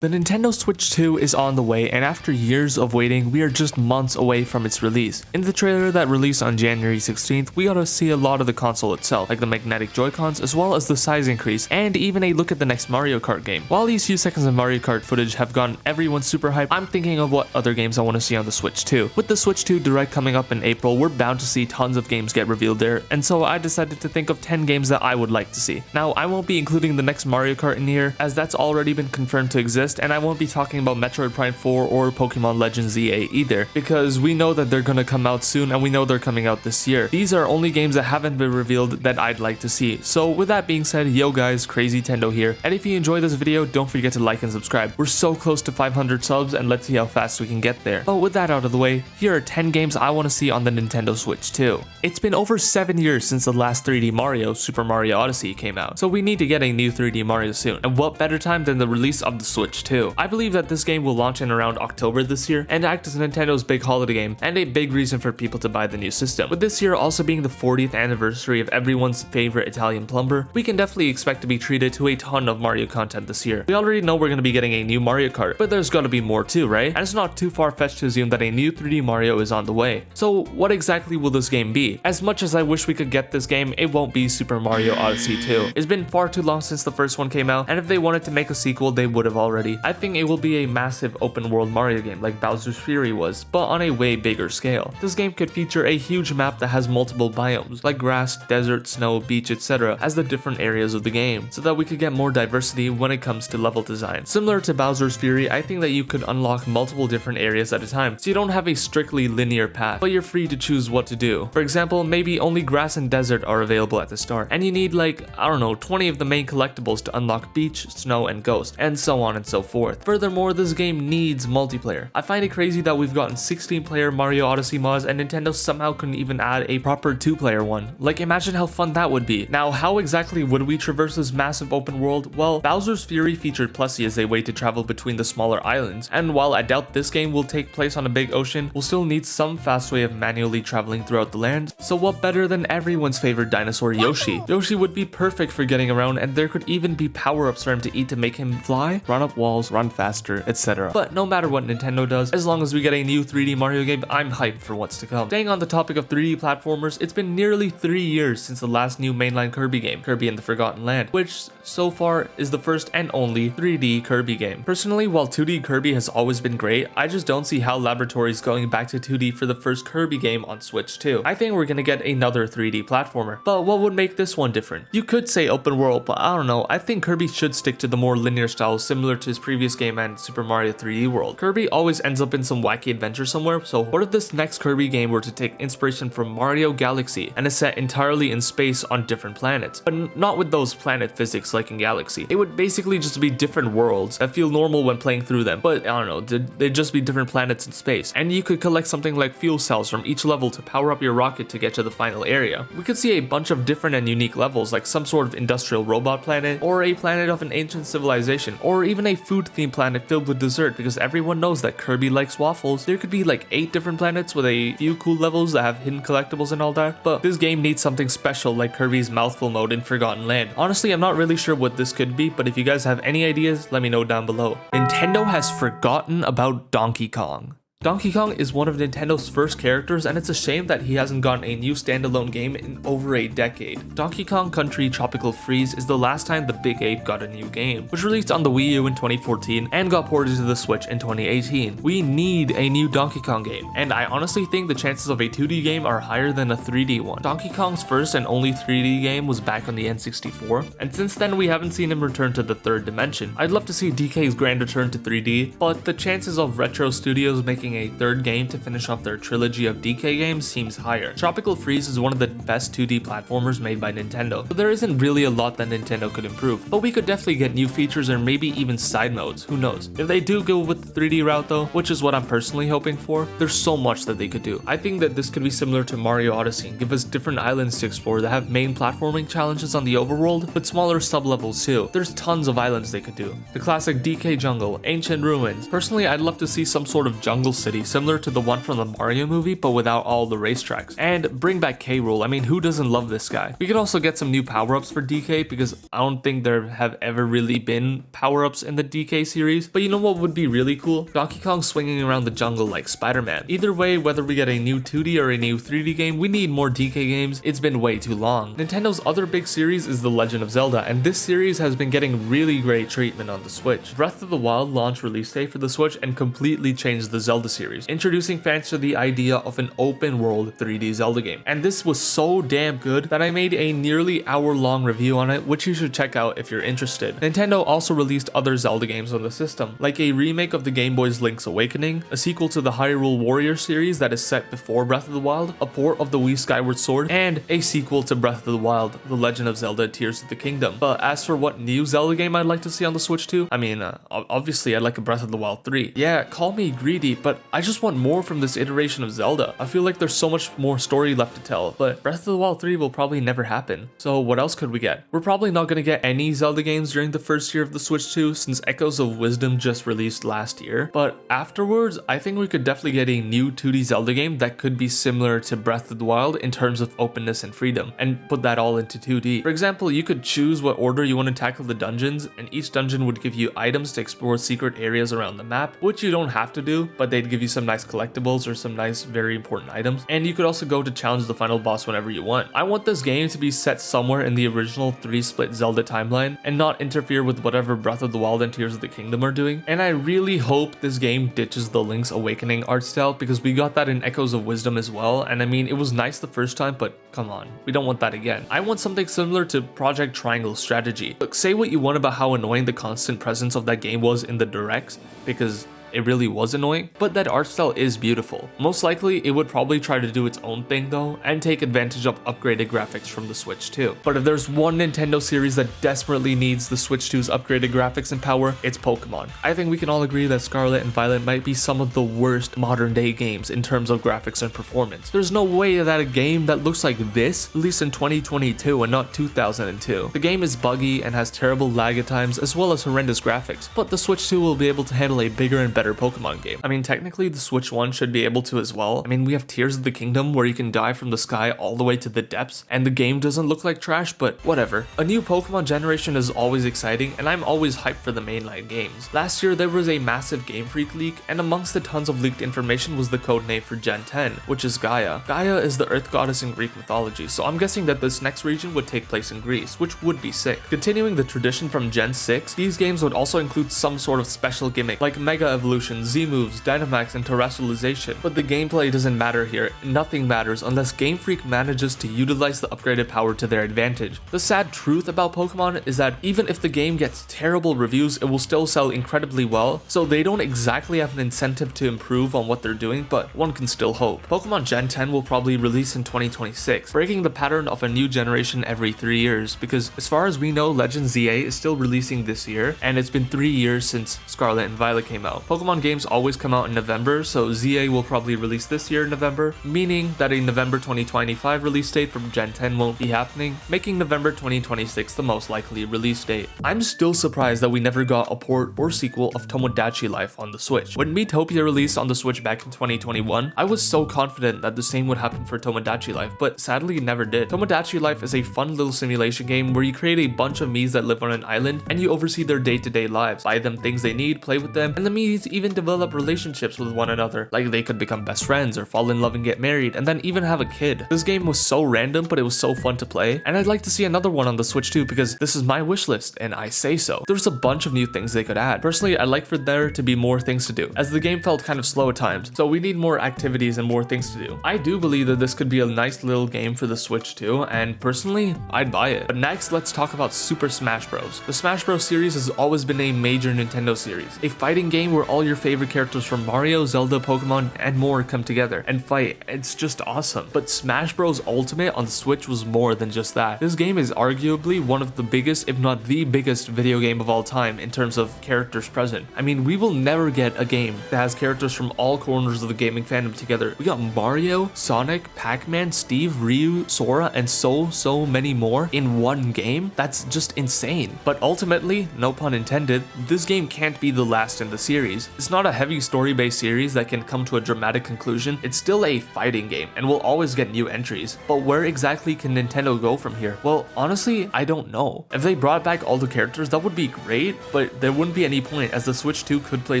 The Nintendo Switch 2 is on the way, and after years of waiting, we are just months away from its release. In the trailer that released on January 16th, we got to see a lot of the console itself, like the magnetic Joy-Cons, as well as the size increase, and even a look at the next Mario Kart game. While these few seconds of Mario Kart footage have gotten everyone super hyped, I'm thinking of what other games I want to see on the Switch 2. With the Switch 2 Direct coming up in April, we're bound to see tons of games get revealed there, and so I decided to think of 10 games that I would like to see. Now, I won't be including the next Mario Kart in here, as that's already been confirmed to exist, and I won't be talking about Metroid Prime 4 or Pokemon Legends ZA either, because we know that they're gonna come out soon and we know they're coming out this year. These are only games that haven't been revealed that I'd like to see. So with that being said, yo guys, Crazy Tendo here, and if you enjoyed this video, don't forget to like and subscribe. We're so close to 500 subs and let's see how fast we can get there. But with that out of the way, here are 10 games I want to see on the Nintendo Switch 2. It's been over 7 years since the last 3D Mario, Super Mario Odyssey, came out, so we need to get a new 3D Mario soon, and what better time than the release of the Switch 2. I believe that this game will launch in around October this year and act as Nintendo's big holiday game and a big reason for people to buy the new system. With this year also being the 40th anniversary of everyone's favorite Italian plumber, we can definitely expect to be treated to a ton of Mario content this year. We already know we're going to be getting a new Mario Kart, but there's got to be more too, right? And it's not too far-fetched to assume that a new 3D Mario is on the way. So what exactly will this game be? As much as I wish we could get this game, it won't be Super Mario Odyssey 2. It's been far too long since the first one came out, and if they wanted to make a sequel, they would have already. I think it will be a massive open world Mario game like Bowser's Fury was, but on a way bigger scale. This game could feature a huge map that has multiple biomes, like grass, desert, snow, beach, etc. as the different areas of the game, so that we could get more diversity when it comes to level design. Similar to Bowser's Fury, I think that you could unlock multiple different areas at a time, so you don't have a strictly linear path, but you're free to choose what to do. For example, maybe only grass and desert are available at the start, and you need like, I don't know, 20 of the main collectibles to unlock beach, snow, and ghost, and so on and so forth. Furthermore, this game needs multiplayer. I find it crazy that we've gotten 16-player Mario Odyssey mods and Nintendo somehow couldn't even add a proper 2-player one. Like, imagine how fun that would be. Now, how exactly would we traverse this massive open world? Well, Bowser's Fury featured Plessie as a way to travel between the smaller islands, and while I doubt this game will take place on a big ocean, we'll still need some fast way of manually traveling throughout the land. So what better than everyone's favorite dinosaur, Yoshi? Yoshi would be perfect for getting around, and there could even be power-ups for him to eat to make him fly, run up walls, run faster, etc. But no matter what Nintendo does, as long as we get a new 3D Mario game, I'm hyped for what's to come. Staying on the topic of 3D platformers, it's been nearly 3 years since the last new mainline Kirby game, Kirby and the Forgotten Land, which so far is the first and only 3D Kirby game. Personally, while 2D Kirby has always been great, I just don't see how Laboratory is going back to 2D for the first Kirby game on Switch 2. I think we're gonna get another 3D platformer, but what would make this one different? You could say open world, but I don't know, I think Kirby should stick to the more linear style similar to his previous game and Super Mario 3D World. Kirby always ends up in some wacky adventure somewhere, so what if this next Kirby game were to take inspiration from Mario Galaxy and is set entirely in space on different planets, but not with those planet physics like in Galaxy. It would basically just be different worlds that feel normal when playing through them, but I don't know, they'd just be different planets in space, and you could collect something like fuel cells from each level to power up your rocket to get to the final area. We could see a bunch of different and unique levels, like some sort of industrial robot planet, or a planet of an ancient civilization, or even a food themed planet filled with dessert, because everyone knows that Kirby likes waffles. There could be like 8 different planets with a few cool levels that have hidden collectibles and all that, but this game needs something special like Kirby's mouthful mode in Forgotten Land. Honestly, I'm not really sure what this could be, but if you guys have any ideas, let me know down below. Nintendo has forgotten about Donkey Kong. Donkey Kong is one of Nintendo's first characters, and it's a shame that he hasn't gotten a new standalone game in over a decade. Donkey Kong Country Tropical Freeze is the last time the Big Ape got a new game, which released on the Wii U in 2014 and got ported to the Switch in 2018. We need a new Donkey Kong game, and I honestly think the chances of a 2D game are higher than a 3D one. Donkey Kong's first and only 3D game was back on the N64, and since then we haven't seen him return to the third dimension. I'd love to see DK's grand return to 3D, but the chances of Retro Studios making a third game to finish off their trilogy of DK games seems higher. Tropical Freeze is one of the best 2D platformers made by Nintendo, but there isn't really a lot that Nintendo could improve, but we could definitely get new features or maybe even side modes, who knows. If they do go with the 3D route though, which is what I'm personally hoping for, there's so much that they could do. I think that this could be similar to Mario Odyssey and give us different islands to explore that have main platforming challenges on the overworld, but smaller sub-levels too. There's tons of islands they could do. The classic DK jungle, ancient ruins. Personally, I'd love to see some sort of jungle city, similar to the one from the Mario movie, but without all the racetracks. And bring back K. Rool. I mean, who doesn't love this guy? We can also get some new power-ups for DK, because I don't think there have ever really been power-ups in the DK series. But you know what would be really cool? Donkey Kong swinging around the jungle like Spider-Man. Either way, whether we get a new 2D or a new 3D game, we need more DK games. It's been way too long. Nintendo's other big series is The Legend of Zelda, and this series has been getting really great treatment on the Switch. Breath of the Wild launched release day for the Switch and completely changed the Zelda series, introducing fans to the idea of an open world 3D Zelda game. And this was so damn good that I made a nearly hour-long review on it, which you should check out if you're interested. Nintendo also released other Zelda games on the system, like a remake of the Game Boy's Link's Awakening, a sequel to the Hyrule Warrior series that is set before Breath of the Wild, a port of the Wii Skyward Sword, and a sequel to Breath of the Wild, The Legend of Zelda Tears of the Kingdom. But as for what new Zelda game I'd like to see on the Switch too, I mean, obviously I'd like a Breath of the Wild 3. Yeah, call me greedy, but I just want more from this iteration of Zelda. I feel like there's so much more story left to tell, but Breath of the Wild 3 will probably never happen. So what else could we get? We're probably not gonna get any Zelda games during the first year of the Switch 2, since Echoes of Wisdom just released last year, but afterwards, I think we could definitely get a new 2D Zelda game that could be similar to Breath of the Wild in terms of openness and freedom, and put that all into 2D. For example, you could choose what order you want to tackle the dungeons, and each dungeon would give you items to explore secret areas around the map, which you don't have to do, but they'd give you some nice collectibles or some nice, very important items. And you could also go to challenge the final boss whenever you want. I want this game to be set somewhere in the original 3-split Zelda timeline, and not interfere with whatever Breath of the Wild and Tears of the Kingdom are doing. And I really hope this game ditches the Link's Awakening art style, because we got that in Echoes of Wisdom as well, and I mean, it was nice the first time, but come on, we don't want that again. I want something similar to Project Triangle Strategy. Look, say what you want about how annoying the constant presence of that game was in the directs, because it really was annoying, but that art style is beautiful. Most likely, it would probably try to do its own thing though, and take advantage of upgraded graphics from the Switch 2. But if there's one Nintendo series that desperately needs the Switch 2's upgraded graphics and power, it's Pokemon. I think we can all agree that Scarlet and Violet might be some of the worst modern day games in terms of graphics and performance. There's no way that a game that looks like this released in 2022 and not 2002. The game is buggy and has terrible lag at times, as well as horrendous graphics, but the Switch 2 will be able to handle a bigger and better Pokemon game. I mean, technically the Switch 1 should be able to as well. I mean, we have Tears of the Kingdom where you can dive from the sky all the way to the depths, and the game doesn't look like trash, but whatever. A new Pokemon generation is always exciting, and I'm always hyped for the mainline games. Last year there was a massive Game Freak leak, and amongst the tons of leaked information was the codename for Gen 10, which is Gaia. Gaia is the Earth goddess in Greek mythology, so I'm guessing that this next region would take place in Greece, which would be sick. Continuing the tradition from Gen 6, these games would also include some sort of special gimmick like Mega Evolution, Z-moves, Dynamax, and terrestrialization, but the gameplay doesn't matter here. Nothing matters unless Game Freak manages to utilize the upgraded power to their advantage. The sad truth about Pokemon is that even if the game gets terrible reviews, it will still sell incredibly well, so they don't exactly have an incentive to improve on what they're doing, but one can still hope. Pokemon Gen 10 will probably release in 2026, breaking the pattern of a new generation every 3 years, because as far as we know, Legend ZA is still releasing this year, and it's been 3 years since Scarlet and Violet came out. Pokemon games always come out in November, so ZA will probably release this year in November, meaning that a November 2025 release date from Gen 10 won't be happening, making November 2026 the most likely release date. I'm still surprised that we never got a port or sequel of Tomodachi Life on the Switch. When Miitopia released on the Switch back in 2021, I was so confident that the same would happen for Tomodachi Life, but sadly it never did. Tomodachi Life is a fun little simulation game where you create a bunch of Miis that live on an island, and you oversee their day-to-day lives, buy them things they need, play with them, and the Miis even develop relationships with one another, like they could become best friends or fall in love and get married, and then even have a kid. This game was so random, but it was so fun to play, and I'd like to see another one on the Switch too, because this is my wish list, and I say so. There's a bunch of new things they could add. Personally, I'd like for there to be more things to do, as the game felt kind of slow at times, so we need more activities and more things to do. I do believe that this could be a nice little game for the Switch too, and personally, I'd buy it. But next, let's talk about Super Smash Bros. The Smash Bros series has always been a major Nintendo series, a fighting game where all your favorite characters from Mario, Zelda, Pokemon, and more come together and fight. It's just awesome. But Smash Bros Ultimate on the Switch was more than just that. This game is arguably one of the biggest, if not the biggest, video game of all time in terms of characters present. I mean, we will never get a game that has characters from all corners of the gaming fandom together. We got Mario, Sonic, Pac-Man, Steve, Ryu, Sora, and so many more in one game. That's just insane. But ultimately, no pun intended, this game can't be the last in the series. It's not a heavy story-based series that can come to a dramatic conclusion. It's still a fighting game and will always get new entries. But where exactly can Nintendo go from here? Well, honestly, I don't know. If they brought back all the characters, that would be great, but there wouldn't be any point as the Switch 2 could play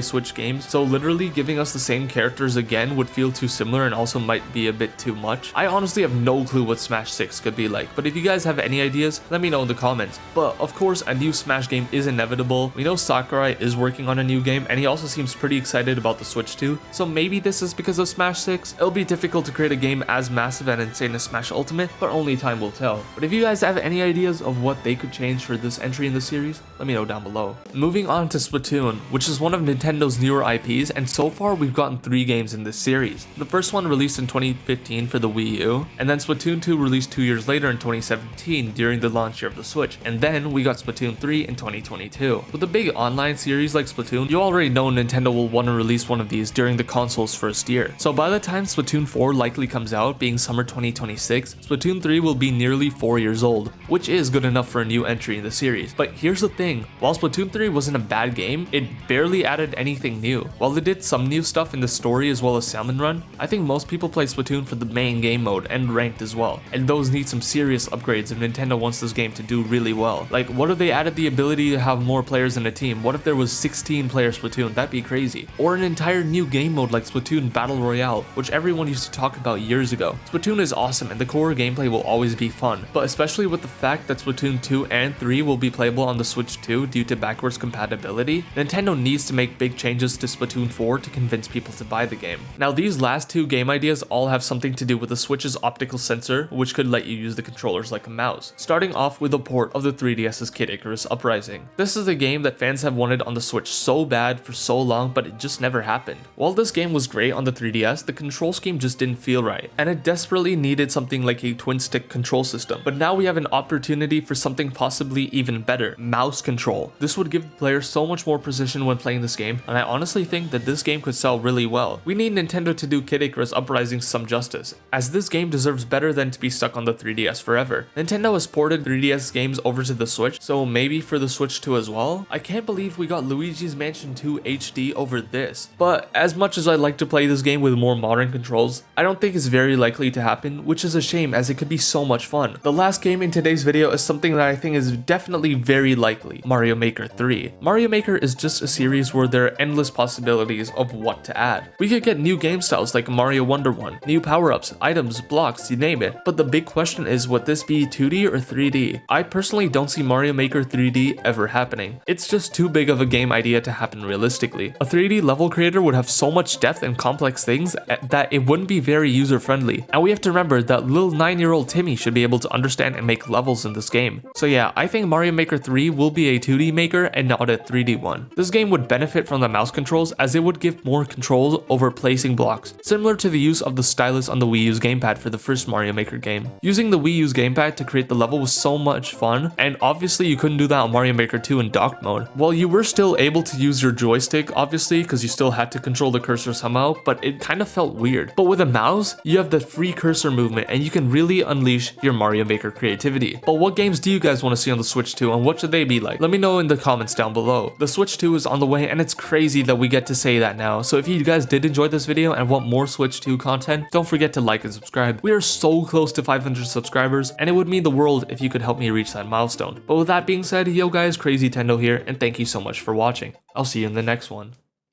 Switch games, so literally giving us the same characters again would feel too similar and also might be a bit too much. I honestly have no clue what Smash 6 could be like, but if you guys have any ideas, let me know in the comments. But of course, a new Smash game is inevitable. We know Sakurai is working on a new game, and he also seems pretty excited about the Switch 2, so maybe this is because of Smash 6. It'll be difficult to create a game as massive and insane as Smash Ultimate, but only time will tell. But if you guys have any ideas of what they could change for this entry in the series, let me know down below. Moving on to Splatoon, which is one of Nintendo's newer IPs, and so far we've gotten 3 games in this series. The first one released in 2015 for the Wii U, and then Splatoon 2 released 2 years later in 2017 during the launch year of the Switch, and then we got Splatoon 3 in 2022. With a big online series like Splatoon, you already know Nintendo will want to release one of these during the console's first year. So by the time Splatoon 4 likely comes out, being summer 2026, Splatoon 3 will be nearly 4 years old, which is good enough for a new entry in the series. But here's the thing, while Splatoon 3 wasn't a bad game, it barely added anything new. While they did some new stuff in the story as well as Salmon Run, I think most people play Splatoon for the main game mode and ranked as well, and those need some serious upgrades if Nintendo wants this game to do really well. Like, what if they added the ability to have more players in a team? What if there was 16 player Splatoon? That'd be crazy. Or an entire new game mode like Splatoon Battle Royale, which everyone used to talk about years ago. Splatoon is awesome and the core gameplay will always be fun, but especially with the fact that Splatoon 2 and 3 will be playable on the Switch 2 due to backwards compatibility, Nintendo needs to make big changes to Splatoon 4 to convince people to buy the game. Now, these last 2 game ideas all have something to do with the Switch's optical sensor, which could let you use the controllers like a mouse. Starting off with a port of the 3DS's Kid Icarus Uprising. This is a game that fans have wanted on the Switch so bad for so long, but it just never happened. While this game was great on the 3DS, the control scheme just didn't feel right, and it desperately needed something like a twin stick control system. But now we have an opportunity for something possibly even better, mouse control. This would give the player so much more precision when playing this game, and I honestly think that this game could sell really well. We need Nintendo to do Kid Icarus Uprising some justice, as this game deserves better than to be stuck on the 3DS forever. Nintendo has ported 3DS games over to the Switch, so maybe for the Switch 2 as well. I can't believe we got Luigi's Mansion 2 HD over this. But as much as I'd like to play this game with more modern controls, I don't think it's very likely to happen, which is a shame as it could be so much fun. The last game in today's video is something that I think is definitely very likely, Mario Maker 3. Mario Maker is just a series where there are endless possibilities of what to add. We could get new game styles like Mario Wonder 1, new power-ups, items, blocks, you name it. But the big question is, would this be 2D or 3D? I personally don't see Mario Maker 3D ever happening. It's just too big of a game idea to happen realistically. A 3D level creator would have so much depth and complex things that it wouldn't be very user-friendly. And we have to remember that little 9-year-old Timmy should be able to understand and make levels in this game. So yeah, I think Mario Maker 3 will be a 2D maker and not a 3D one. This game would benefit from the mouse controls as it would give more control over placing blocks, similar to the use of the stylus on the Wii U's gamepad for the first Mario Maker game. Using the Wii U's gamepad to create the level was so much fun, and obviously you couldn't do that on Mario Maker 2 in docked mode. Well, you were still able to use your joystick, obviously, because you still had to control the cursor somehow, but it kind of felt weird. But with a mouse, you have the free cursor movement, and you can really unleash your Mario Maker creativity. But what games do you guys want to see on the Switch 2, and what should they be like? Let me know in the comments down below. The Switch 2 is on the way, and it's crazy that we get to say that now. So if you guys did enjoy this video and want more Switch 2 content, don't forget to like and subscribe. We are so close to 500 subscribers, and it would mean the world if you could help me reach that milestone. But with that being said, yo guys, Crazy Tendo here, and thank you so much for watching. I'll see you in the next one.